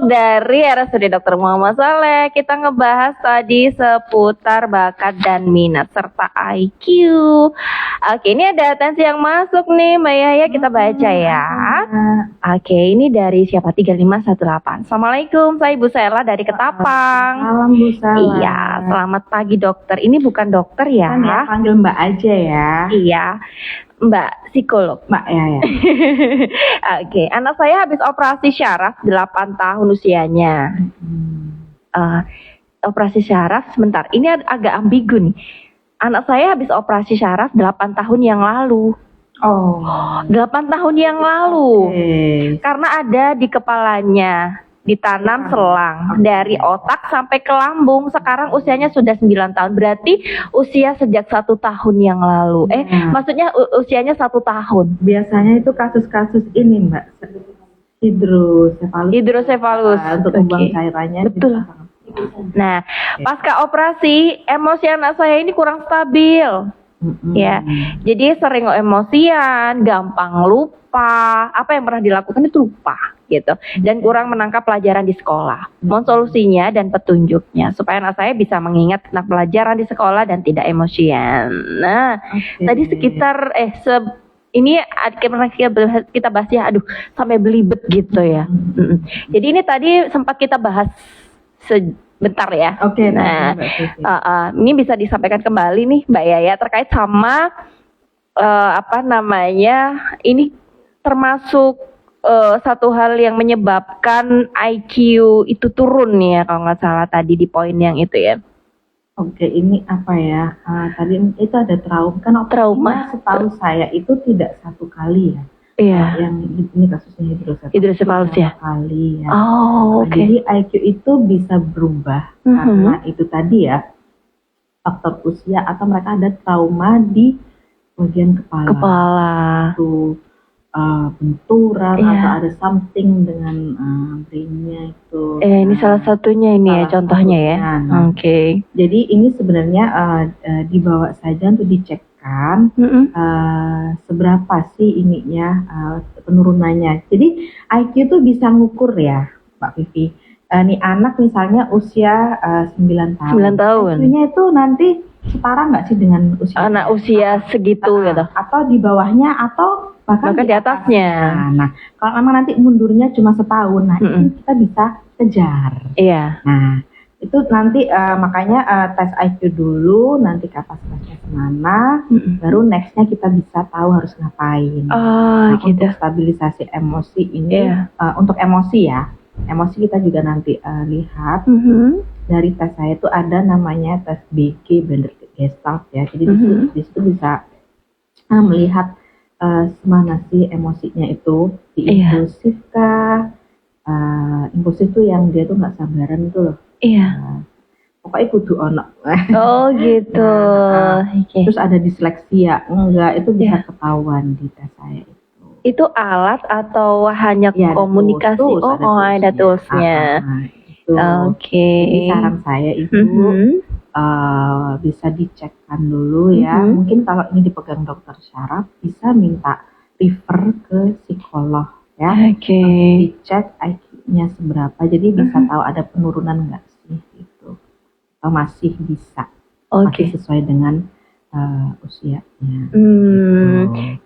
dari RSUD Dr. Muhammad Saleh. Kita ngebahas tadi seputar bakat dan minat serta IQ. Oke, ini ada atensi yang masuk nih Mbak Yaya, kita baca ya. Oke, ini dari siapa? 3518. Assalamualaikum, saya Ibu Sela dari Ketapang. Salam Bu Sela. Iya, selamat pagi dokter. Ini bukan dokter ya? Kan ya, panggil Mbak aja ya. Iya, Mbak psikolog. Mbak ya. Oke, anak saya habis operasi syaraf 8 tahun usianya. Operasi syaraf, sebentar. Ini agak ambigu nih. Anak saya habis operasi syaraf 8 tahun yang lalu. 8 tahun yang lalu. Karena ada di kepalanya. Ditanam selang dari otak sampai ke lambung. Sekarang usianya sudah 9 tahun. Berarti usia sejak 1 tahun yang lalu. Maksudnya usianya 1 tahun. Biasanya itu kasus-kasus ini Mbak, hidrosefalus. Untuk membuang cairannya. Betul. Nah, pasca operasi emosi anak saya ini kurang stabil. Ya, jadi sering emosian, gampang lupa. Apa yang pernah dilakukan itu lupa gitu, dan kurang menangkap pelajaran di sekolah. Mohon solusinya dan petunjuknya supaya anak saya bisa mengingat tentang pelajaran di sekolah dan tidak emosian. Nah, tadi sekitar ini pernah kita bahas ya, sampai belibet gitu ya. Jadi ini tadi sempat kita bahas sebentar ya. Nah, ini bisa disampaikan kembali nih Mbak Yaya terkait sama ini termasuk satu hal yang menyebabkan IQ itu turun ya, kalau nggak salah tadi di poin yang itu ya. Ini apa ya? Tadi itu ada trauma. Setahu saya itu tidak 1 kali ya. Iya. Yang ini kasusnya hidrosefalus ya. Kali ya. Jadi IQ itu bisa berubah karena itu tadi ya, faktor usia atau mereka ada trauma di bagian kepala. Itu benturan atau ada something dengan brainnya itu. Ini salah satunya ini ya contohnya ya. Jadi ini sebenarnya dibawa saja untuk dicekkan seberapa sih penurunannya. Jadi IQ itu bisa ngukur ya Mbak Vivi. Nih anak misalnya usia 9 tahun. 9 tahun. IQ-nya itu nanti setara nggak sih dengan usia segitu gitu? Atau di bawahnya atau bahkan di atasnya. Nah, kalau memang nanti mundurnya cuma setahun, itu kita bisa kejar. Iya. Nah, itu nanti makanya tes IQ dulu, nanti kapasitasnya semana, baru nextnya kita bisa tahu harus ngapain. Untuk stabilisasi emosi ini, untuk emosi ya, emosi kita juga nanti lihat dari tes saya itu ada namanya tes BG Bender Gestalt ya. Jadi di situ bisa melihat semana sih emosinya itu, impulsif kah? Impulsif tuh yang dia tuh nggak sabaran itu loh. Pokoknya kudu ono. Gitu. Terus ada disleksia, enggak, itu bisa ketahuan di tes saya itu. Itu alat atau hanya komunikasi? Ada toolsnya. Jadi saran saya itu bisa dicekkan dulu ya. Mungkin kalau ini dipegang dokter syaraf bisa minta refer ke psikolog ya. Dicek IQ-nya seberapa. Jadi bisa tahu ada penurunan nggak sih gitu. Atau masih bisa. Masih sesuai dengan usianya.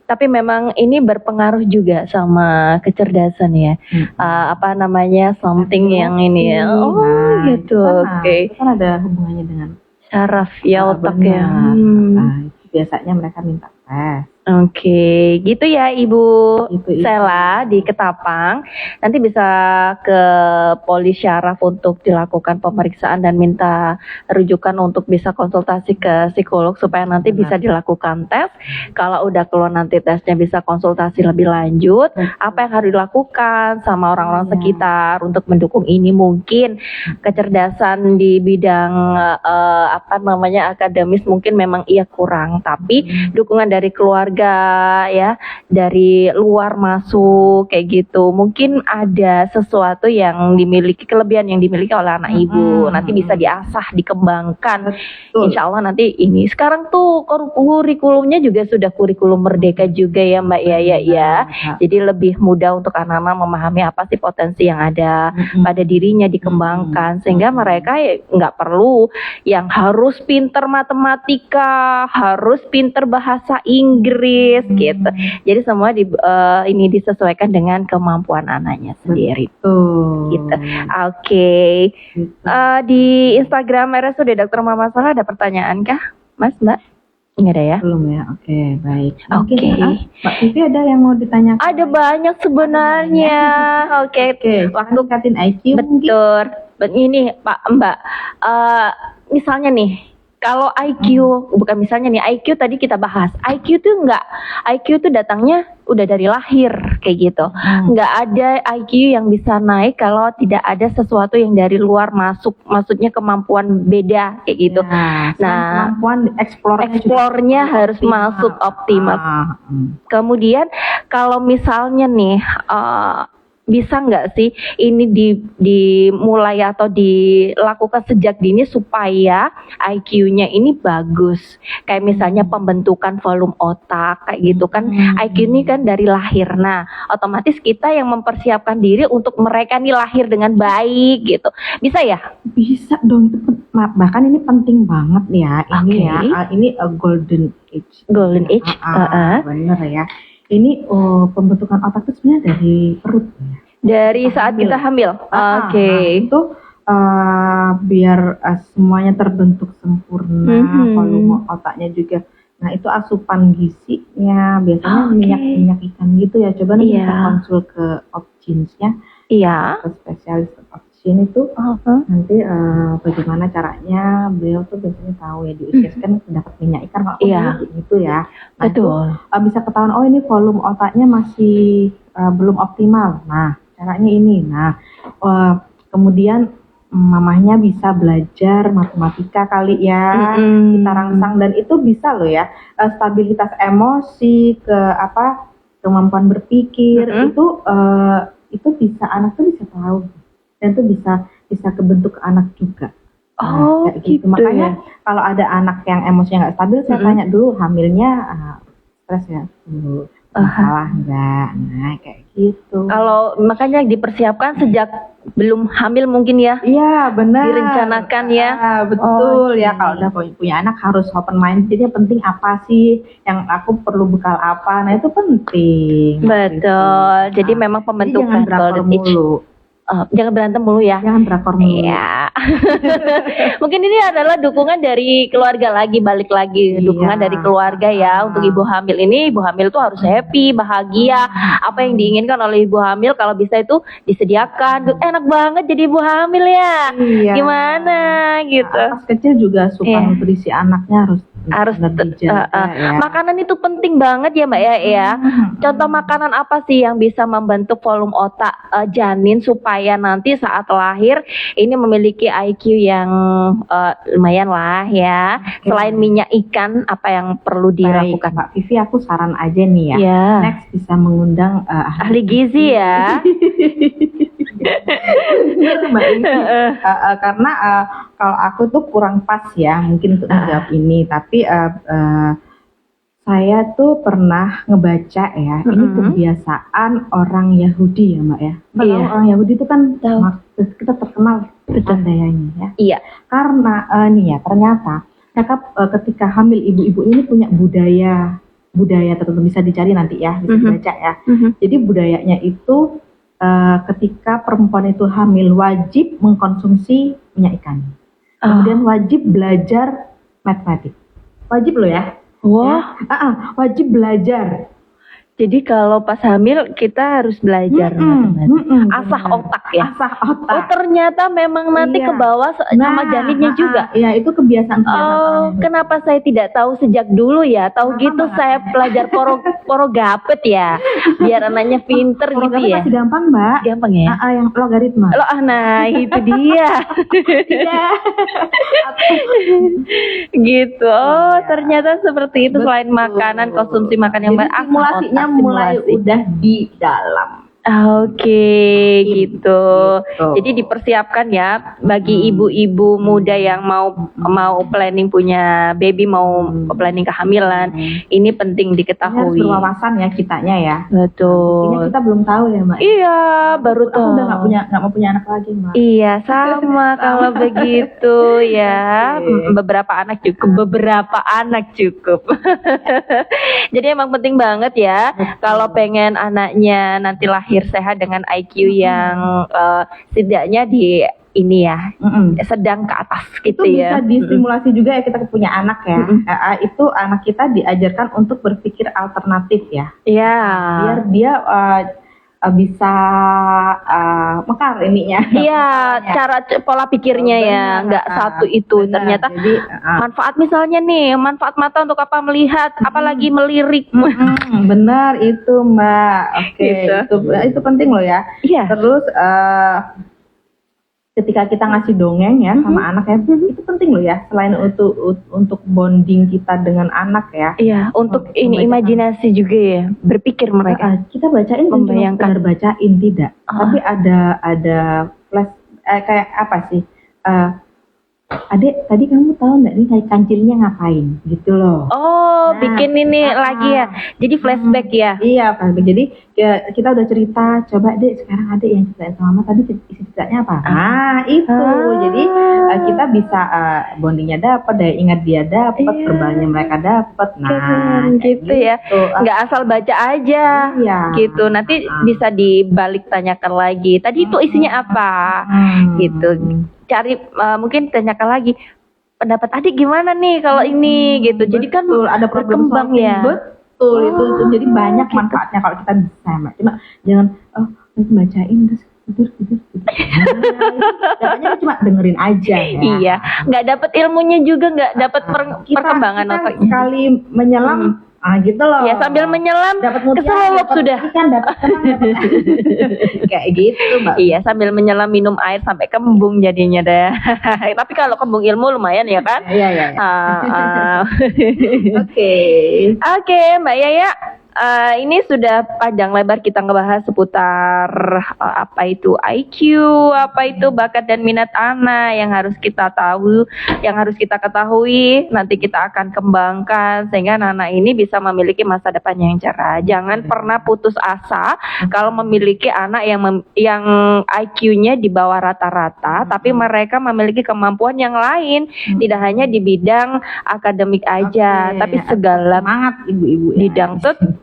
Tapi memang ini berpengaruh juga sama kecerdasan ya. Something yang ini ya. Gitu. Itu kan ada hubungannya dengan saraf ya, otak ya. Biasanya mereka minta tes. Gitu ya Ibu Sela di Ketapang. Nanti bisa ke poli syaraf untuk dilakukan pemeriksaan dan minta rujukan untuk bisa konsultasi ke psikolog supaya nanti bisa dilakukan tes. Kalau udah keluar nanti tesnya bisa konsultasi lebih lanjut. Apa yang harus dilakukan sama orang-orang sekitar untuk mendukung ini. Mungkin kecerdasan di bidang akademis mungkin memang kurang, tapi dukungan dari keluarga ya, dari luar masuk kayak gitu. Mungkin ada sesuatu yang dimiliki, kelebihan yang dimiliki oleh anak ibu. Nanti bisa diasah, dikembangkan. Insya Allah nanti ini. Sekarang tuh kurikulumnya juga sudah kurikulum merdeka juga ya Mbak Yaya ya. Jadi lebih mudah untuk anak-anak memahami apa sih potensi yang ada pada dirinya, dikembangkan. Sehingga mereka ya nggak perlu yang harus pinter matematika, harus pinter bahasa Inggris gitu. Jadi semua ini disesuaikan dengan kemampuan anaknya sendiri. Gitu. Oke. Di Instagram RSUD Dr. Mama Sarah ada pertanyaan kah, Mas, Mbak? Enggak ada ya? Belum ya. Oke, baik. Oke. Mbak Vivi ada yang mau ditanyakan? Ada banyak sebenarnya. Oke. Waktu katin IQ betul. Ini Pak Mbak. Misalnya nih, kalau IQ, bukan misalnya nih, IQ tadi kita bahas. IQ tuh IQ tuh datangnya udah dari lahir kayak gitu. Nggak ada IQ yang bisa naik kalau tidak ada sesuatu yang dari luar masuk. Maksudnya kemampuan beda kayak gitu. Ya, nah, kemampuan eksplornya harus masuk optimal. Kemudian kalau misalnya nih bisa nggak sih ini dimulai atau dilakukan sejak dini supaya IQ-nya ini bagus, kayak misalnya pembentukan volume otak kayak gitu kan. IQ ini kan dari lahir, nah otomatis kita yang mempersiapkan diri untuk mereka nih lahir dengan baik gitu, bisa ya? Bisa dong, bahkan ini penting banget ya ini ya, ini a golden age. Bener ya. Ini pembentukan otak itu sebenarnya dari perut ya. Dari saat kita hamil. Itu biar semuanya terbentuk sempurna, volume otaknya juga. Nah, itu asupan gizinya biasanya minyak ikan gitu ya. Coba nanti kita konsul ke Opgenes-nya. Ke spesialis Opgenes itu nanti bagaimana caranya. Beliau tuh biasanya tahu ya, di usia kan dapat minyak ikan kalau gitu ya. Nah, betul. Itu bisa ketahuan ini volume otaknya masih belum optimal. Nah, caranya ini. Nah, kemudian mamahnya bisa belajar matematika kali ya, kita rangsang, dan itu bisa loh ya, stabilitas emosi, kemampuan berpikir, itu bisa, anak tuh bisa tahu, dan itu bisa kebentuk anak juga. Kayak gitu. Makanya kalau ada anak yang emosinya nggak stabil, saya tanya dulu, hamilnya stres ya dulu, masalah enggak. Nah, kayak gitu. Kalau makanya dipersiapkan sejak belum hamil mungkin ya. Iya, benar. Direncanakan ya. Betul ya. Kalau udah punya anak harus open mind. Jadi yang penting apa sih? Yang aku perlu bekal apa? Nah, itu penting. Betul. Jadi memang pembentukan golden age. Jangan berantem mulu ya. Jangan drakor mulu. Iya. Mungkin ini adalah dukungan dari keluarga lagi, balik lagi. Dukungan dari keluarga ya. Untuk ibu hamil ini, ibu hamil tuh harus happy, bahagia. Apa yang diinginkan oleh ibu hamil kalau bisa itu disediakan. Enak banget jadi ibu hamil ya. Gimana gitu. Pas kecil juga suka nutrisi anaknya harus dijaga, makanan itu penting banget ya Mbak ya. Contoh makanan apa sih yang bisa membentuk volume otak janin supaya nanti saat lahir ini memiliki IQ yang lumayan lah ya. Selain minyak ikan, apa yang perlu dilakukan? Mbak Vivi, aku saran aja nih ya. Next bisa mengundang ahli gizi ya. Mbak Vivi. Karena kalau aku tuh kurang pas ya mungkin untuk menjawab ini, tapi saya tuh pernah ngebaca ya, ini kebiasaan orang Yahudi ya Mbak ya. Orang Yahudi itu kan kita terkenal dayanya ya. Iya. Karena nih ya, ternyata ketika hamil ibu-ibu ini punya budaya tertentu, bisa dicari nanti ya, bisa dibaca ya. Jadi budayanya itu ketika perempuan itu hamil wajib mengkonsumsi minyak ikan. Kemudian wajib belajar matematik. Wajib loh ya. Wajib belajar. Jadi kalau pas hamil kita harus belajar asah otak ya. Asah otak. Oh, ternyata memang nanti ke bawah sama janinnya juga. Iya, itu kebiasaan. Kenapa saya tidak tahu sejak dulu ya? Tahu gitu saya belajar porogapet ya. Biar anaknya pinter gitu ya. Masih gampang, Mbak. Gampang ya? Yang logaritma. Nah, itu dia. Gitu. Ternyata seperti itu. Selain makanan, konsumsi makan yang baik, simulasinya mulai udah di dalam. Oke, gitu. Jadi dipersiapkan ya bagi ibu-ibu muda yang mau planning punya baby, mau planning kehamilan. Ini penting diketahui. Harus berwawasan ya kitanya ya. Betul. Kita belum tahu ya, Mbak. Iya, baru tahu. Aku udah nggak mau punya anak lagi, Mbak. Iya, sama kalau begitu ya. Beberapa anak cukup. Jadi emang penting banget ya. Kalau pengen anaknya nanti lahir sehat dengan IQ yang setidaknya di ini ya, sedang ke atas gitu itu ya. Bisa distimulasi juga ya kita punya anak ya. Itu anak kita diajarkan untuk berpikir alternatif ya. Iya. Biar dia bisa mekar ininya. Iya, cara pola pikirnya ya, nggak satu itu. Ternyata jadi, manfaat misalnya nih, manfaat mata untuk apa melihat, apalagi melirik. Benar itu Mbak. Oke, itu penting loh ya. Iya. Terus ketika kita ngasih dongeng ya sama anak ya, itu penting loh ya. Selain untuk bonding kita dengan anak ya. Iya, untuk ini imajinasi juga ya, berpikir mereka. Kita bacain membayangkan, sekedar bacain tidak. Tapi ada flash kayak apa sih? Adek, tadi kamu tahu nggak nih kayak kancilnya ngapain gitu loh. Bikin ini lagi ya. Jadi flashback ya. Iya, flashback. Jadi kita udah cerita, coba Dek sekarang Adek yang ceritain sama Mama tadi isi ceritanya apa? Itu. Jadi kita bisa bondingnya dapat, daya ingat dia dapat, verbalnya mereka dapat. Gitu ya. Nggak asal baca aja. Iya. Gitu. Nanti bisa dibalik tanyakan lagi. Tadi itu isinya apa? Gitu. Cari mungkin tanyakan lagi pendapat adik gimana nih kalau ini gitu. Jadi kan ada berkembang ya. Betul itu jadi banyak manfaatnya kalau kita bisa, Mbak. Cuma jangan nanti bacain terus tidur. Dapatnya cuma dengerin aja ya. Iya, nggak dapat ilmunya juga, nggak dapat perkembangan otaknya. Sekali menyelam gitu loh. Ya sambil menyelam keselelop sudah. Kan dapat kayak gitu, Mbak. Iya, sambil menyelam minum air sampai kembung jadinya deh. Tapi kalau kembung ilmu lumayan ya kan? Iya. Oke, Mbak Yaya. Ini sudah panjang lebar kita ngebahas seputar apa itu IQ, apa itu bakat dan minat anak yang harus kita tahu, yang harus kita ketahui. Nanti kita akan kembangkan sehingga anak ini bisa memiliki masa depan yang cerah. Jangan pernah putus asa kalau memiliki anak yang IQ-nya di bawah rata-rata, tapi mereka memiliki kemampuan yang lain, tidak hanya di bidang akademik aja, tapi segala semangat ibu-ibu ya. Bidang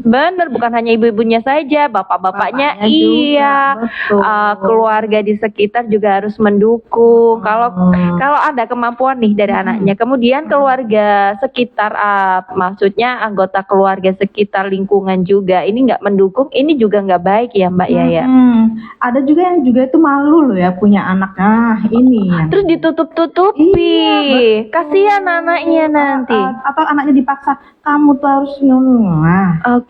bener, bukan hanya ibu-ibunya saja, bapak-bapaknya iya, keluarga di sekitar juga harus mendukung. Kalau ada kemampuan nih dari anaknya, kemudian keluarga sekitar, maksudnya anggota keluarga sekitar, lingkungan juga, ini nggak mendukung, ini juga nggak baik ya Mbak Yaya. Ada juga yang juga itu malu loh ya punya anak, ini. Terus ditutup-tutupi, kasihan anaknya nanti. Atau anaknya dipaksa, kamu tuh harus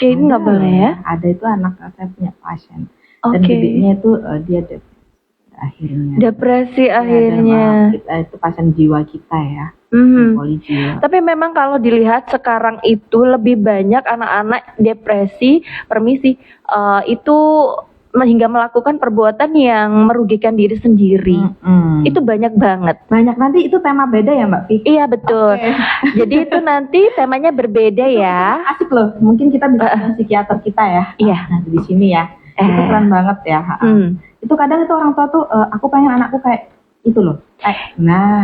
Oke, ini nggak boleh ya? Ada itu anak saya punya pasien dan gedenya itu dia depresi akhirnya. Itu pasien jiwa kita ya. Tapi memang kalau dilihat sekarang itu lebih banyak anak-anak depresi, itu hingga melakukan perbuatan yang merugikan diri sendiri. Itu banyak banget. Banyak, nanti itu tema beda ya Mbak Fi? Iya betul. Jadi itu nanti temanya berbeda ya. Asik loh. Mungkin kita bisa dengan psikiater kita ya. Iya. Di sini ya. Itu keren banget ya. Itu kadang itu orang tua tuh, aku pengen anakku kayak itu loh.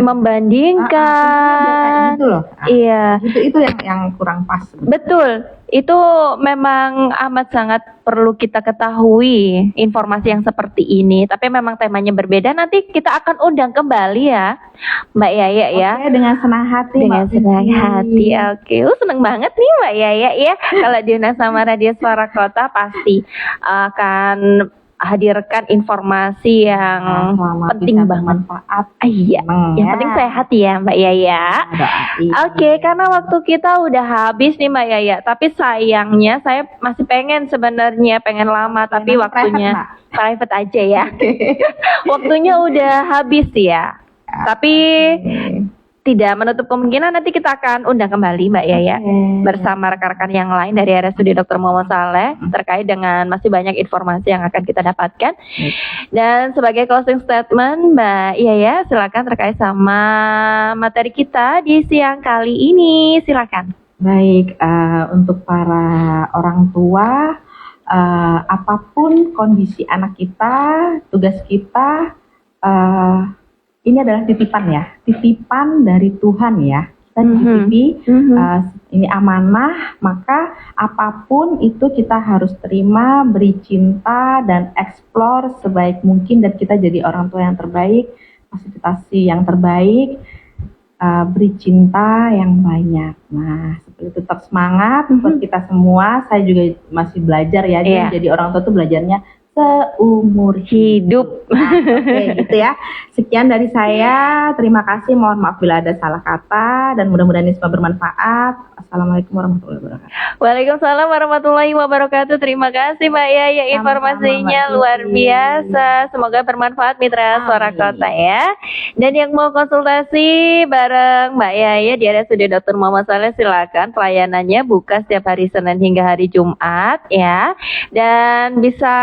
Membandingkan. Itu loh. Iya. Itu yang kurang pas. Betul. Itu memang amat sangat perlu kita ketahui informasi yang seperti ini. Tapi memang temanya berbeda. Nanti kita akan undang kembali ya, Mbak Yaya ya. Oke, dengan senang hati. Dengan senang hati. Oke, seneng banget nih Mbak Yaya ya. Kalau diundang sama Radio Suara Kota pasti akan hadirkan informasi yang penting banget. Iya, yang penting sehat ya Mbak Yaya. Oke, karena waktu kita udah habis nih Mbak Yaya. Tapi sayangnya saya masih pengen lama, tapi waktunya private aja ya. Waktunya udah habis ya. Tapi tidak menutup kemungkinan nanti kita akan undang kembali Mbak Yaya bersama rekan-rekan yang lain dari RSUD Dr. Muhammad Saleh terkait dengan masih banyak informasi yang akan kita dapatkan. Dan sebagai closing statement Mbak Yaya, silakan terkait sama materi kita di siang kali ini, silakan. Baik, untuk para orang tua, apapun kondisi anak kita, tugas kita ini adalah titipan dari Tuhan ya. Kita dititipi, ini amanah, maka apapun itu kita harus terima, beri cinta dan explore sebaik mungkin, dan kita jadi orang tua yang terbaik, fasilitasi yang terbaik, beri cinta yang banyak. Nah, seperti itu, tetap semangat buat kita semua. Saya juga masih belajar ya, jadi orang tua tuh belajarnya seumur hidup. Nah, oke, gitu ya. Sekian dari saya. Terima kasih. Mohon maaf bila ada salah kata dan mudah-mudahan ini semua bermanfaat. Assalamualaikum warahmatullahi wabarakatuh. Waalaikumsalam warahmatullahi wabarakatuh. Terima kasih Mbak Yaya, informasinya luar biasa. Semoga bermanfaat mitra Suara Kota ya. Dan yang mau konsultasi bareng Mbak Yaya di RSUD Dr. Muhammad Saleh, silakan. Pelayanannya buka setiap hari Senin hingga hari Jumat ya. Dan bisa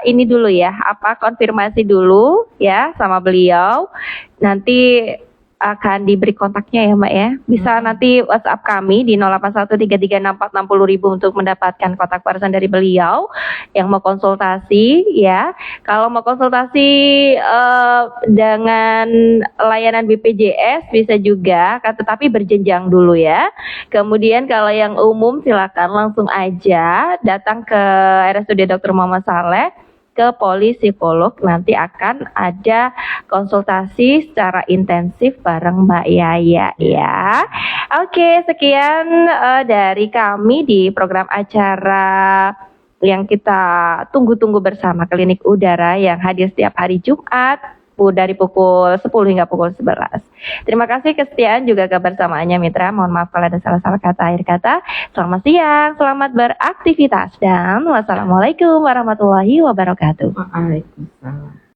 ini dulu ya, konfirmasi dulu ya sama beliau. Nanti akan diberi kontaknya ya Mbak ya. Bisa nanti WhatsApp kami di 081336460000 untuk mendapatkan kontak person dari beliau yang mau konsultasi ya. Kalau mau konsultasi dengan layanan BPJS bisa juga, tetapi berjenjang dulu ya. Kemudian kalau yang umum silakan langsung aja datang ke RSUD Dr. Muhammad Saleh, ke psikolog, nanti akan ada konsultasi secara intensif bareng Mbak Yaya ya. Oke, sekian dari kami di program acara yang kita tunggu-tunggu bersama, Klinik Udara, yang hadir setiap hari Jumat dari pukul 10 hingga pukul 11. Terima kasih kesetiaan juga kebersamaannya mitra. Mohon maaf kalau ada salah-salah kata akhir kata. Selamat siang, selamat beraktivitas, dan wassalamualaikum warahmatullahi wabarakatuh. Waalaikumsalam.